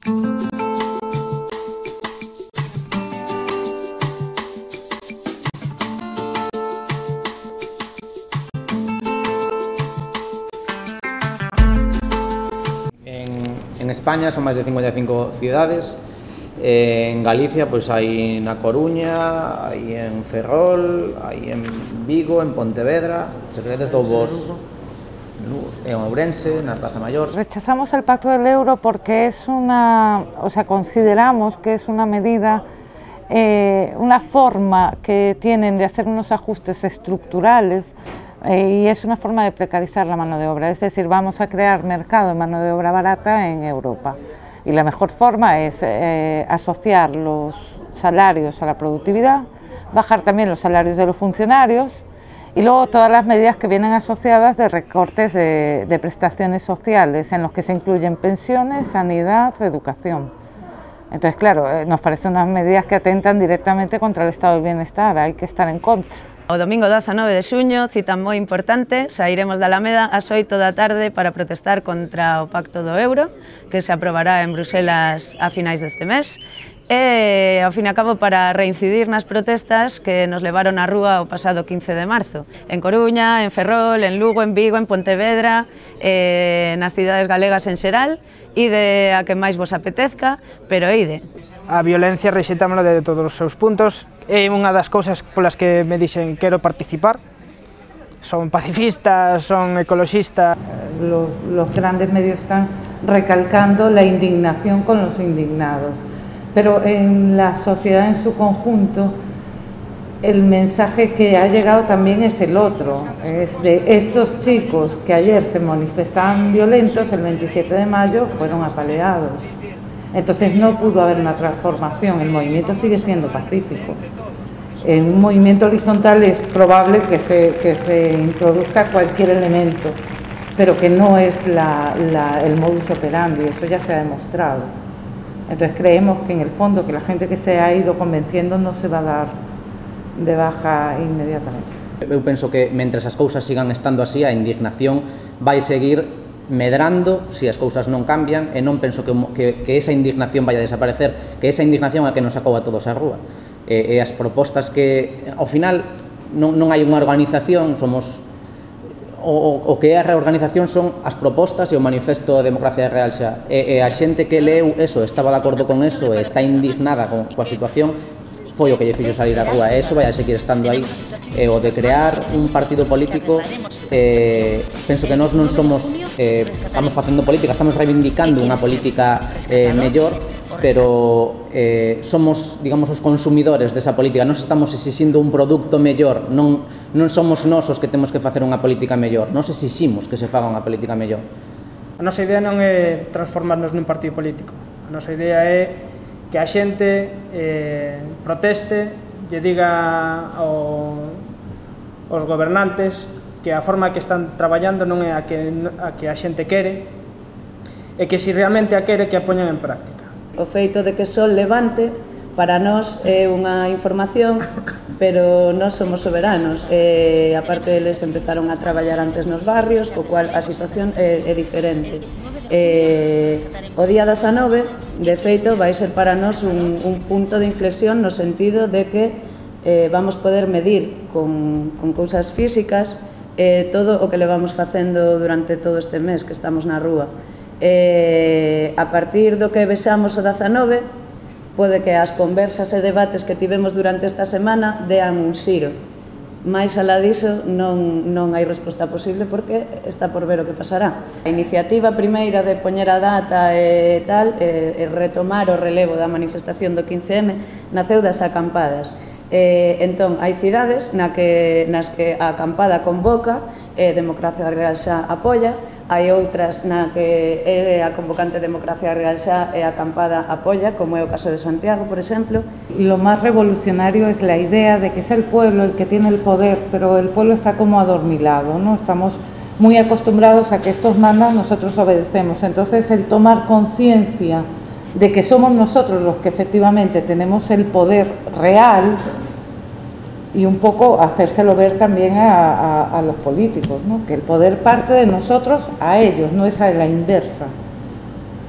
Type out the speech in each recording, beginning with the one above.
En España son máis de 55 cidades. En Galicia pois hai na Coruña, hai en Ferrol, hai en Vigo, en Pontevedra, se queredes dou vos en Ourense, na Praza Maior. Rechazamos el Pacto del Euro porque es consideramos que es una medida, una forma que tienen de hacer unos ajustes estructurales y es una forma de precarizar la mano de obra, es decir, vamos a crear mercado de mano de obra barata en Europa. Y la mejor forma es asociar los salarios a la productividad, bajar también los salarios de los funcionarios y luego todas las medidas que vienen asociadas de recortes de prestaciones sociales, en los que se incluyen pensiones, sanidad, educación. Entonces, claro, nos parecen unas medidas que atentan directamente contra el estado del bienestar, hay que estar en contra. O domingo 19 de xuño, cita moi importante, sairemos da Alameda ás 8 da tarde para protestar contra o Pacto do Euro, que se aprobará en Bruselas a finais deste mes, e, ao fin e a cabo, para reincidir nas protestas que nos levaron á rúa o pasado 15 de marzo, en Coruña, en Ferrol, en Lugo, en Vigo, en Pontevedra, nas cidades galegas en xeral, ide a que máis vos apetezca, pero ide. A violencia rexeitámola de todos os seus puntos, é unha das cousas polas que me dixen quero participar. Son pacifistas, son ecologistas. Los grandes medios están recalcando la indignación con los indignados, pero en la sociedad en su conjunto el mensaje que ha llegado también es el otro, es de estos chicos que ayer se manifestaban violentos, el 27 de mayo fueron apaleados. Entonces no pudo haber una transformación, el movimiento sigue siendo pacífico. En un movimiento horizontal es probable que se introduzca cualquier elemento, pero que no es el modus operandi, eso ya se ha demostrado. Entonces creemos que en el fondo que la gente que se ha ido convenciendo no se va a dar de baja inmediatamente. Eu penso que mentres as cousas sigan estando así, a indignación vai seguir medrando se as cousas non cambian, e non penso que esa indignación vai a desaparecer, que esa indignación é a que nos sacou a todos á rúa. E as propostas que, ao final, non hai unha organización, somos o que é a reorganización son as propostas e o manifesto de Democracia Real xa. E a xente que leu eso, estaba de acordo con eso e está indignada coa situación, foi o que lle fixo salir á rúa, e eso vai a seguir estando aí. O de crear un partido político, penso que nós non somos, estamos facendo política, estamos reivindicando unha política mellor, pero somos, digamos, os consumidores desa política, nós estamos exixindo un produto mellor, non somos nós os que temos que facer unha política mellor, nós exiximos que se faga unha política mellor. A nosa idea non é transformarnos nun partido político, a nosa idea é que a xente proteste, lle diga aos gobernantes que a forma que están traballando non é a que a xente quere, e que se realmente a quere que a poñan en práctica. O feito de que Sol levante para nós é unha información, pero nós somos soberanos. Aparte, eles empezaron a traballar antes nos barrios, co cual a situación é diferente. O día 19, de feito, vai ser para nós un punto de inflexión no sentido de que vamos poder medir con cousas físicas todo o que levamos facendo durante todo este mes que estamos na rúa. A partir do que vexamos o 19, pode que as conversas e debates que tivemos durante esta semana dean un xiro. Mais alá diso non hai resposta posible porque está por ver o que pasará. A iniciativa primeira de poñer a data e tal, e retomar o relevo da manifestación do 15M, naceu das acampadas. Entón, hai cidades nas que a acampada convoca, Democracia Real xa apoia, hai outras na que a convocante Democracia Real xa e a acampada apoia, como é o caso de Santiago, por exemplo. Lo más revolucionario es la idea de que es el pueblo el que tiene el poder, pero el pueblo está como adormilado, ¿no? Estamos muy acostumbrados a que estos mandan, nosotros obedecemos. Entonces, el tomar conciencia de que somos nosotros los que efectivamente tenemos el poder real, y un poco hacérselo ver también a los políticos, ¿no? Que el poder parte de nosotros a ellos, no es a la inversa.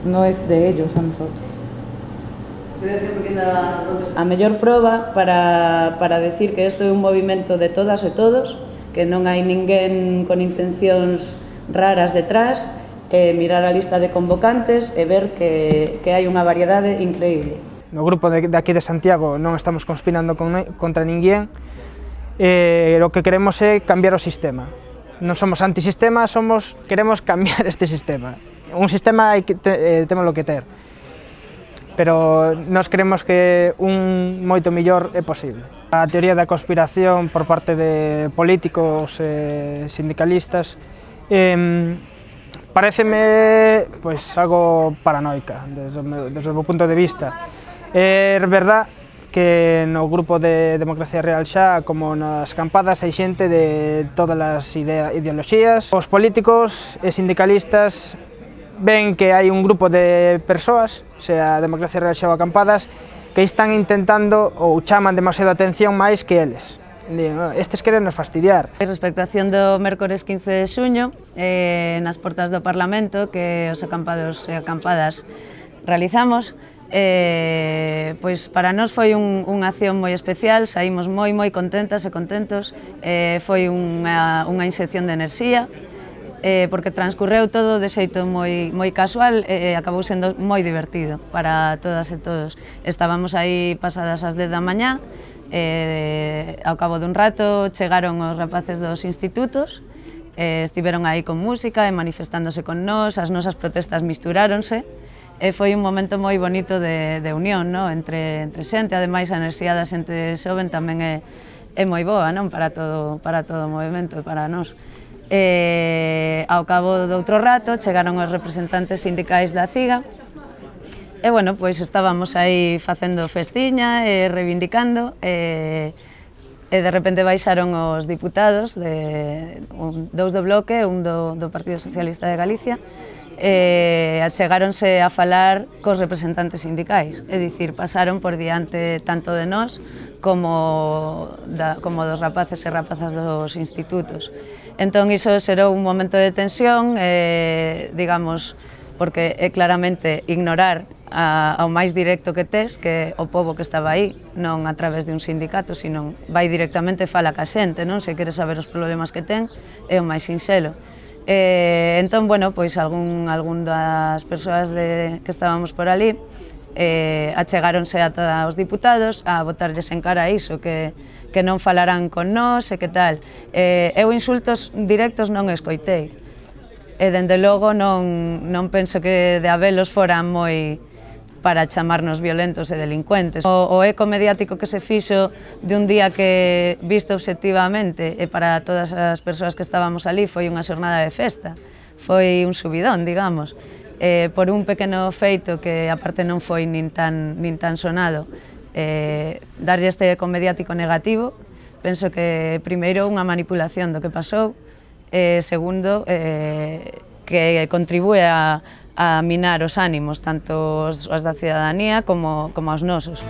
no es de ellos a nosotros. A mellor proba para decir que isto é un movimento de todas e todos, que non hai ninguén con intencións raras detrás, mirar a lista de convocantes e ver que hai unha variedade increíble. No grupo de aquí de Santiago non estamos conspirando contra ninguén, o que queremos é cambiar o sistema. Non somos antisistema, queremos cambiar este sistema. Un sistema temos lo que ter, pero nós creemos que un moito mellor é posible. A teoría da conspiración por parte de políticos e sindicalistas pareceme algo paranoica desde o meu punto de vista. É verdad que no grupo de Democracia Real xa, como nas campadas, hai xente de todas as ideoloxías. Os políticos e sindicalistas ven que hai un grupo de persoas, sea Democracia Real xa ou acampadas, que están intentando ou chaman demasiado a atención máis que eles. Estes queren nos fastidiar. Respecto á acción do mércores 15 de xuño, nas portas do Parlamento, que os acampados e acampadas realizamos, pois para nós foi unha acción moi especial, saímos moi contentas e contentos, foi unha inxección de enerxía, porque transcurreu todo de xeito moi casual e acabou sendo moi divertido para todas e todos. Estábamos aí pasadas as 10 da mañá, ao cabo dun rato chegaron os rapaces dos institutos, estiveron aí con música e manifestándose con nós, as nosas protestas misturáronse, e foi un momento moi bonito de unión entre xente. Ademais, a enerxía da xente xoven tamén é moi boa para todo o movimento e para nós. Ao cabo de outro rato chegaron os representantes sindicais da CIGA e, bueno, pois estábamos aí facendo festiña e reivindicando e de repente baixaron os diputados, dous do Bloque e un do Partido Socialista de Galicia, achegáronse a falar cos representantes sindicais, é dicir, pasaron por diante tanto de nós como dos rapaces e rapazas dos institutos. Entón, iso xerou un momento de tensión, digamos, porque é claramente ignorar ao máis directo que tes, que o pobo que estaba aí, non a través de un sindicato, sino vai directamente fala ca xente, non? Se quere saber os problemas que ten, é o máis sinxelo. Entón, bueno, pois algún das persoas que estábamos por ali achegáronse ata os diputados a botarlles en cara iso, que non falarán con nós e que tal. Eu insultos directos non escoitei, e dende logo non penso que de habelos foran moi para chamarnos violentos e delincuentes. O eco mediático que se fixo de un día que, visto obxectivamente, e para todas as persoas que estábamos ali, foi unha xornada de festa, foi un subidón, digamos. Por un pequeno feito que aparte non foi nin tan sonado, darlle este eco mediático negativo, penso que primeiro unha manipulación do que pasou, segundo, que contribúe a minar os ánimos, tanto os da cidadanía como os nosos.